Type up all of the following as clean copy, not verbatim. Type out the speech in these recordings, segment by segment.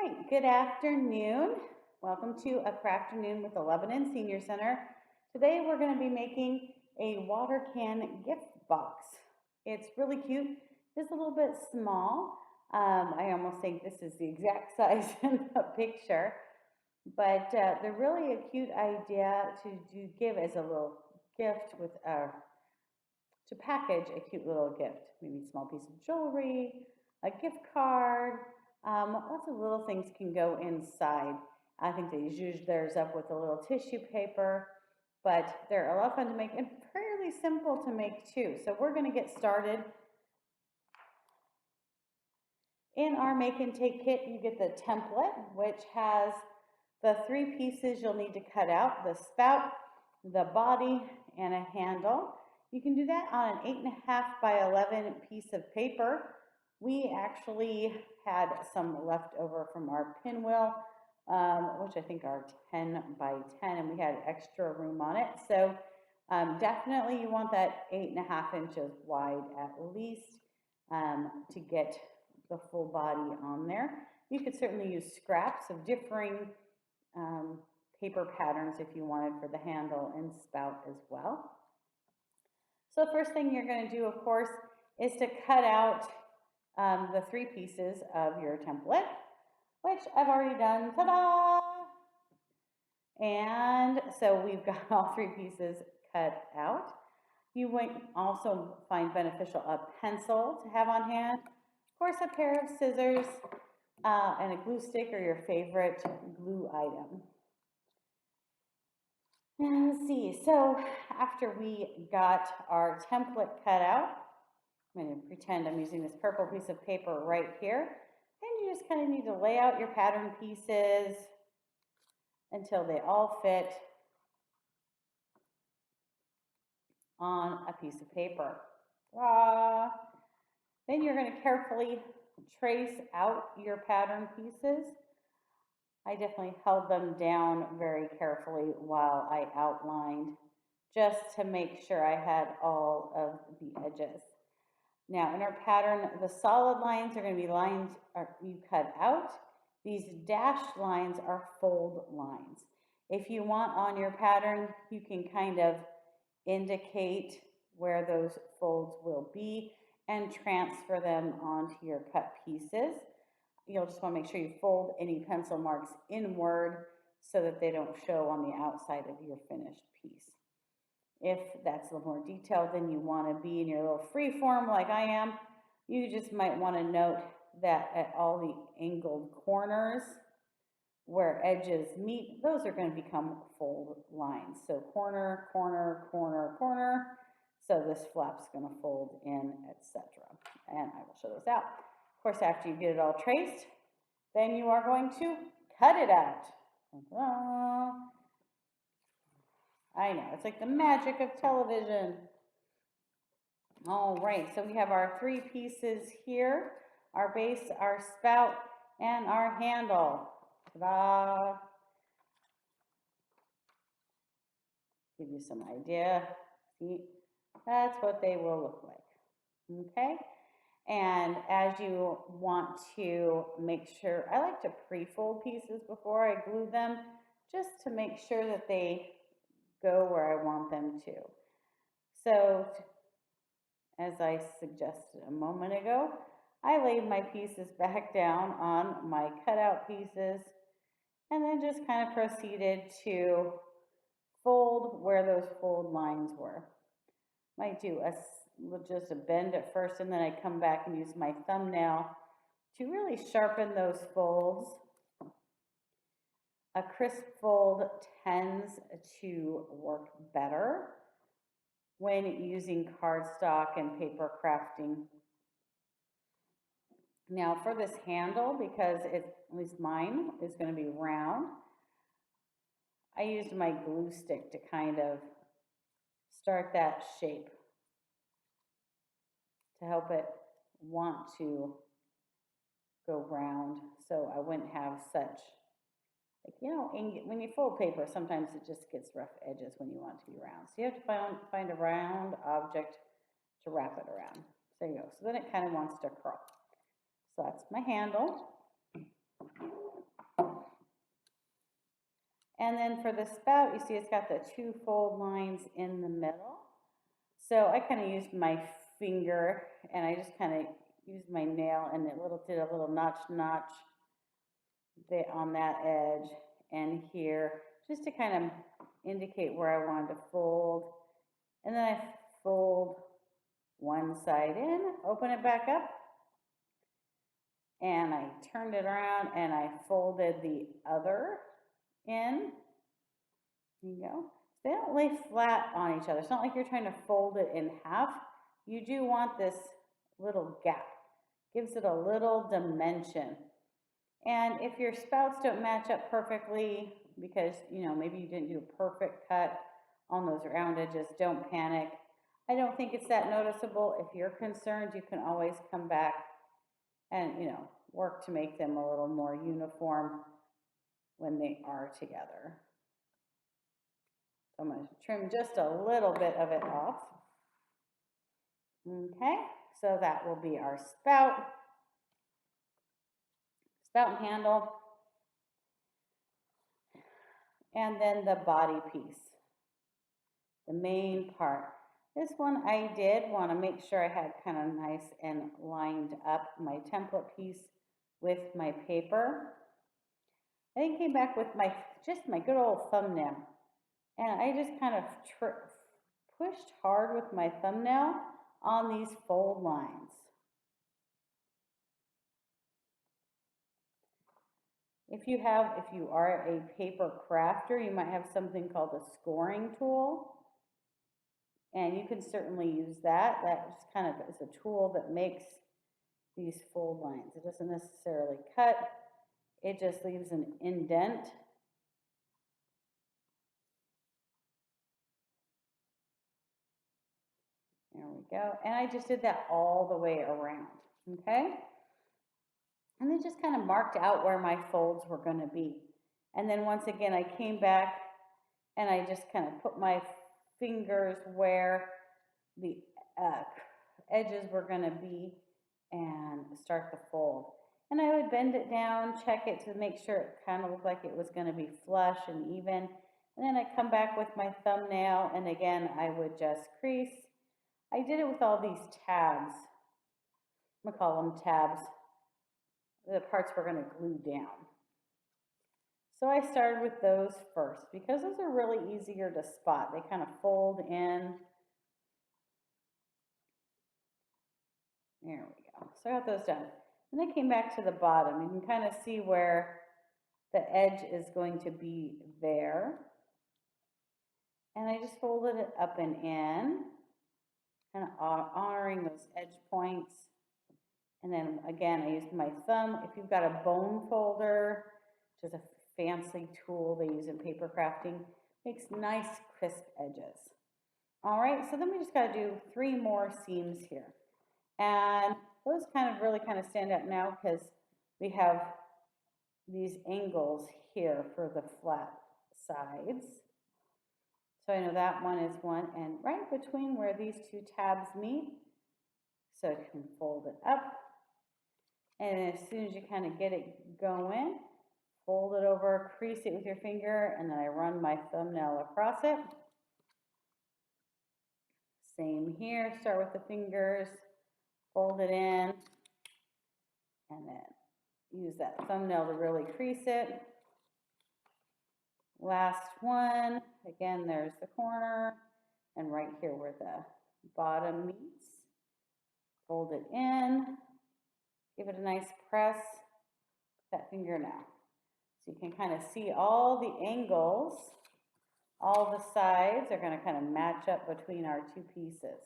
Right, good afternoon. Welcome to a Crafternoon with the Lebanon Senior Center. Today we're going to be making a water can gift box. It's really cute, just a little bit small. I almost think this is the exact size in the picture, but they're really a cute idea to give as a little gift to package a cute little gift, maybe a small piece of jewelry, a gift card, lots of little things can go inside. I think they use theirs up with a little tissue paper, but they're a lot of fun to make and fairly simple to make too. So we're going to get started. In our make and take kit, you get the template, which has the 3 pieces you'll need to cut out: the spout, the body, and a handle. You can do that on an 8.5 by 11 piece of paper. We actually had some left over from our pinwheel, which I think are 10 by 10, and we had extra room on it. So definitely you want that 8.5 inches wide at least to get the full body on there. You could certainly use scraps of differing paper patterns if you wanted for the handle and spout as well. So the first thing you're going to do, of course, is to cut out the 3 pieces of your template, which I've already done. Ta-da! And so we've got all 3 pieces cut out. You might also find beneficial a pencil to have on hand, of course, a pair of scissors, and a glue stick or your favorite glue item. And let's see, so after we got our template cut out, I'm going to pretend I'm using this purple piece of paper right here. And you just kind of need to lay out your pattern pieces until they all fit on a piece of paper. Then you're going to carefully trace out your pattern pieces. I definitely held them down very carefully while I outlined, just to make sure I had all of the edges. Now in our pattern, the solid lines are going to be lines you cut out. These dashed lines are fold lines. If you want on your pattern, you can kind of indicate where those folds will be and transfer them onto your cut pieces. You'll just want to make sure you fold any pencil marks inward so that they don't show on the outside of your finished piece. If that's a little more detailed than you want to be in your little free form like I am, you just might want to note that at all the angled corners where edges meet, those are going to become fold lines. So corner, corner, corner, corner. So this flap's going to fold in, etc. And I will show those out. Of course, after you get it all traced, then you are going to cut it out. Ta-da. I know, it's like the magic of television. All right, so we have our 3 pieces here: our base, our spout, and our handle. Ta-da! Give you some idea. See, that's what they will look like. Okay, and as you want to make sure, I like to pre-fold pieces before I glue them, just to make sure that they go where I want them to. So, as I suggested a moment ago, I laid my pieces back down on my cutout pieces and then just kind of proceeded to fold where those fold lines were. Might do just a bend at first, and then I come back and use my thumbnail to really sharpen those folds. A crisp fold tends to work better when using cardstock and paper crafting. Now for this handle, because at least mine is going to be round, I used my glue stick to kind of start that shape to help it want to go round, so I wouldn't have such, like, you know, when you fold paper, sometimes it just gets rough edges when you want it to be round. So you have to find a round object to wrap it around. So there you go. So then it kind of wants to curl. So that's my handle. And then for the spout, you see it's got the two fold lines in the middle. So I kind of used my finger and I just kind of used my nail and did a little notch there on that edge and here, just to kind of indicate where I wanted to fold. And then I fold one side in, open it back up, and I turned it around and I folded the other in. There you go. They don't lay flat on each other. It's not like you're trying to fold it in half. You do want this little gap. Gives it a little dimension. And if your spouts don't match up perfectly because, you know, maybe you didn't do a perfect cut on those round edges, don't panic. I don't think it's that noticeable. If you're concerned, you can always come back and, you know, work to make them a little more uniform when they are together. So I'm going to trim just a little bit of it off. Okay, so that will be our spout handle, and then the body piece, the main part. This one I did want to make sure I had kind of nice and lined up my template piece with my paper. I then came back with just my good old thumbnail, and I just kind of pushed hard with my thumbnail on these fold lines. If you are a paper crafter, you might have something called a scoring tool, and you can certainly use that. That just kind of is a tool that makes these fold lines. It doesn't necessarily cut, it just leaves an indent. There we go. And I just did that all the way around, okay? And then just kind of marked out where my folds were going to be. And then once again, I came back and I just kind of put my fingers where the edges were going to be and start the fold. And I would bend it down, check it to make sure it kind of looked like it was going to be flush and even. And then I come back with my thumbnail, and again, I would just crease. I did it with all these tabs. I'm going to call them tabs. The parts we're going to glue down. So I started with those first because those are really easier to spot. They kind of fold in. There we go. So I got those done. And I came back to the bottom. You can kind of see where the edge is going to be there. And I just folded it up and in, kind of honoring those edge points. And then again, I used my thumb. If you've got a bone folder, which is a fancy tool they use in paper crafting, makes nice crisp edges. All right, so then we just got to do 3 more seams here. And those really kind of stand out now because we have these angles here for the flat sides. So I know that one is one, and right between where these 2 tabs meet, so I can fold it up. And as soon as you kind of get it going, fold it over, crease it with your finger, and then I run my thumbnail across it. Same here, start with the fingers, fold it in, and then use that thumbnail to really crease it. Last one, again, there's the corner, and right here where the bottom meets, fold it in. Give it a nice press, that finger now. So you can kind of see all the angles, all the sides are going to kind of match up between our 2 pieces.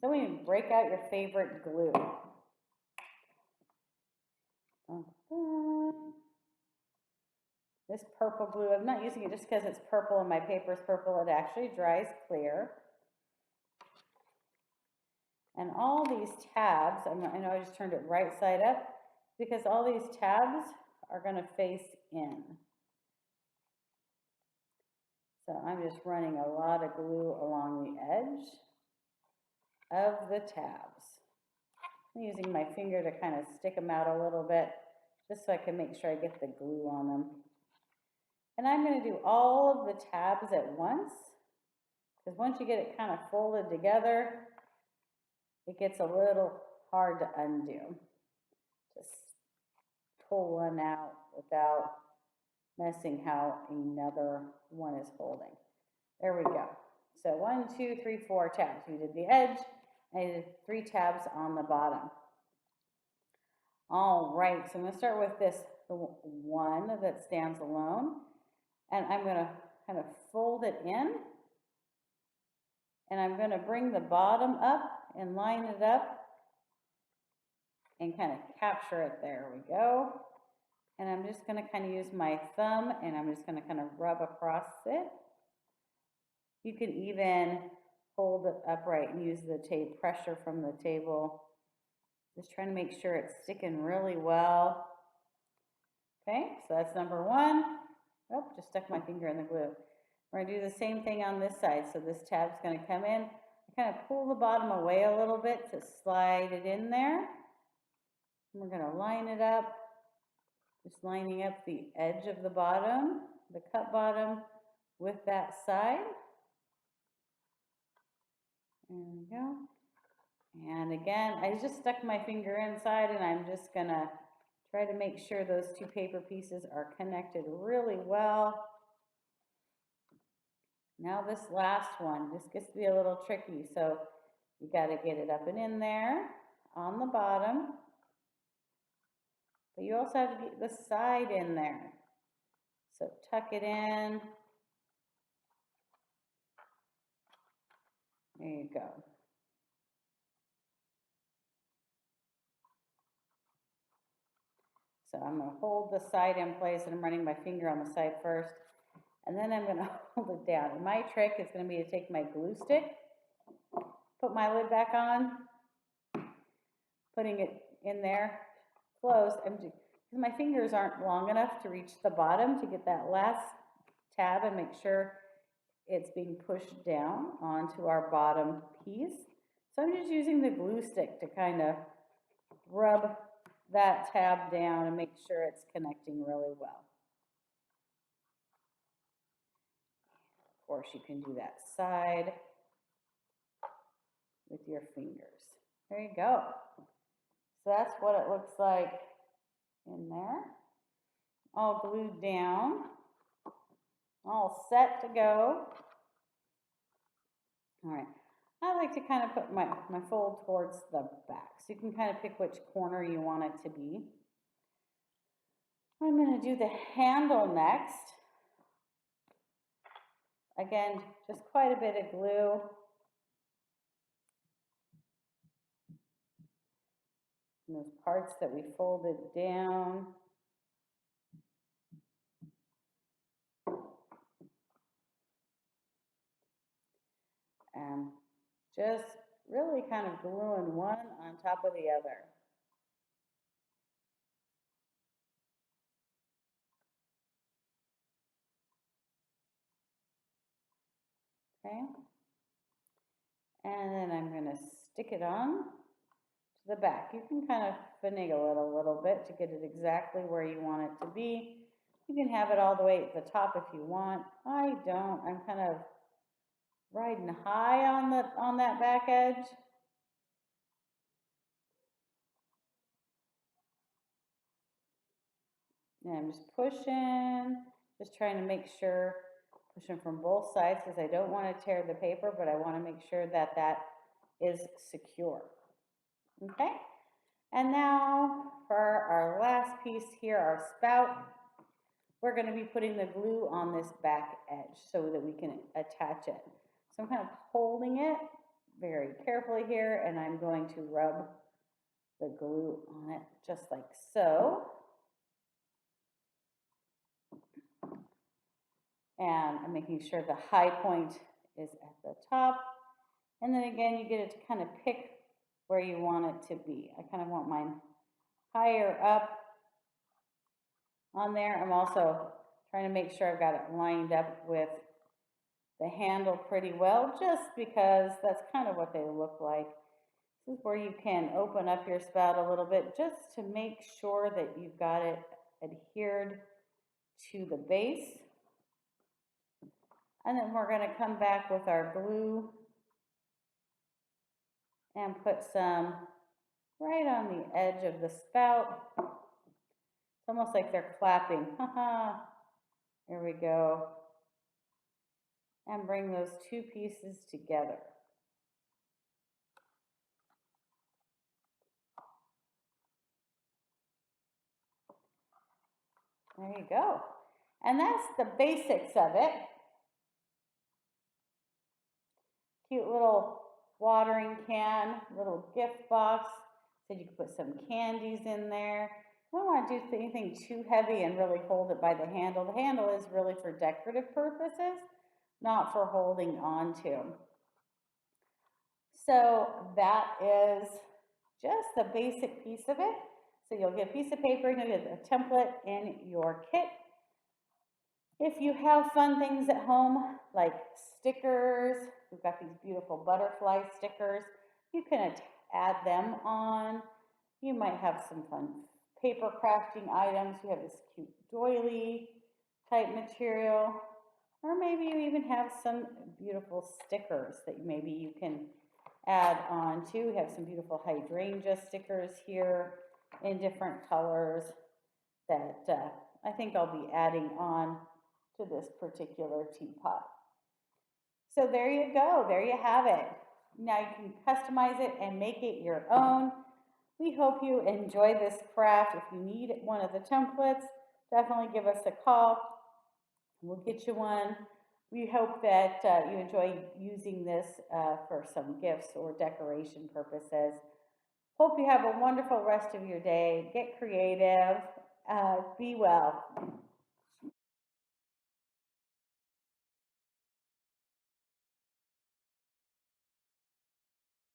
So when you break out your favorite glue. This purple glue, I'm not using it just because it's purple and my paper is purple, it actually dries clear. And all these tabs, I know I just turned it right side up, because all these tabs are going to face in. So I'm just running a lot of glue along the edge of the tabs. I'm using my finger to kind of stick them out a little bit, just so I can make sure I get the glue on them. And I'm going to do all of the tabs at once, because once you get it kind of folded together, it gets a little hard to undo. Just pull one out without messing how another one is holding. There we go. So 1, 2, 3, 4 tabs. We did the edge, and I did 3 tabs on the bottom. All right, so I'm going to start with this, the one that stands alone, and I'm going to kind of fold it in, and I'm going to bring the bottom up and line it up and kind of capture it. There we go. And I'm just going to kind of use my thumb, and I'm just going to kind of rub across it. You can even hold it upright and use the tape pressure from the table. Just trying to make sure it's sticking really well. Okay, so that's number 1. Oh, just stuck my finger in the glue. We're going to do the same thing on this side. So this tab's going to come in. I kind of pull the bottom away a little bit to slide it in there. And we're going to line it up. Just lining up the edge of the bottom, the cut bottom, with that side. There we go. And again, I just stuck my finger inside, and I'm just gonna try to make sure those 2 paper pieces are connected really well. Now this last one, this gets to be a little tricky, so you gotta get it up and in there on the bottom. But you also have to get the side in there. So tuck it in. There you go. So I'm going to hold the side in place, and I'm running my finger on the side first, and then I'm going to hold it down. And my trick is going to be to take my glue stick, put my lid back on, putting it in there, close, because my fingers aren't long enough to reach the bottom to get that last tab and make sure it's being pushed down onto our bottom piece. So I'm just using the glue stick to kind of rub that tab down and make sure it's connecting really well. Of course, you can do that side with your fingers. There you go. So that's what it looks like in there. All glued down, all set to go. All right. I like to kind of put my fold towards the back, so you can kind of pick which corner you want it to be. I'm going to do the handle next. Again, just quite a bit of glue. And those parts that we folded down. And just really kind of gluing one on top of the other. Okay. And then I'm going to stick it on to the back. You can kind of finagle it a little bit to get it exactly where you want it to be. You can have it all the way at the top if you want. I don't. I'm kind of riding high on that back edge. And I'm just pushing, just trying to make sure, pushing from both sides, because I don't want to tear the paper, but I want to make sure that that is secure. Okay, and now for our last piece here, our spout, we're going to be putting the glue on this back edge so that we can attach it. So I'm kind of holding it very carefully here, and I'm going to rub the glue on it just like so. And I'm making sure the high point is at the top. And then again, you get it to kind of pick where you want it to be. I kind of want mine higher up on there. I'm also trying to make sure I've got it lined up with the handle pretty well, just because that's kind of what they look like. This is where you can open up your spout a little bit just to make sure that you've got it adhered to the base. And then we're going to come back with our glue and put some right on the edge of the spout. It's almost like they're clapping. Haha. There we go. And bring those two pieces together. There you go. And that's the basics of it. Cute little watering can, little gift box. Said you could put some candies in there. You don't want to do anything too heavy and really hold it by the handle. The handle is really for decorative purposes, not for holding on to. So that is just the basic piece of it. So you'll get a piece of paper, you'll get a template in your kit. If you have fun things at home, like stickers, we've got these beautiful butterfly stickers, you can add them on. You might have some fun paper crafting items. You have this cute doily type material, or maybe you even have some beautiful stickers that maybe you can add on to. We have some beautiful hydrangea stickers here in different colors that I think I'll be adding on to this particular teapot. So there you go, there you have it. Now you can customize it and make it your own. We hope you enjoy this craft. If you need one of the templates, definitely give us a call. We'll get you one. We hope that you enjoy using this for some gifts or decoration purposes. Hope you have a wonderful rest of your day. Get creative. Be well.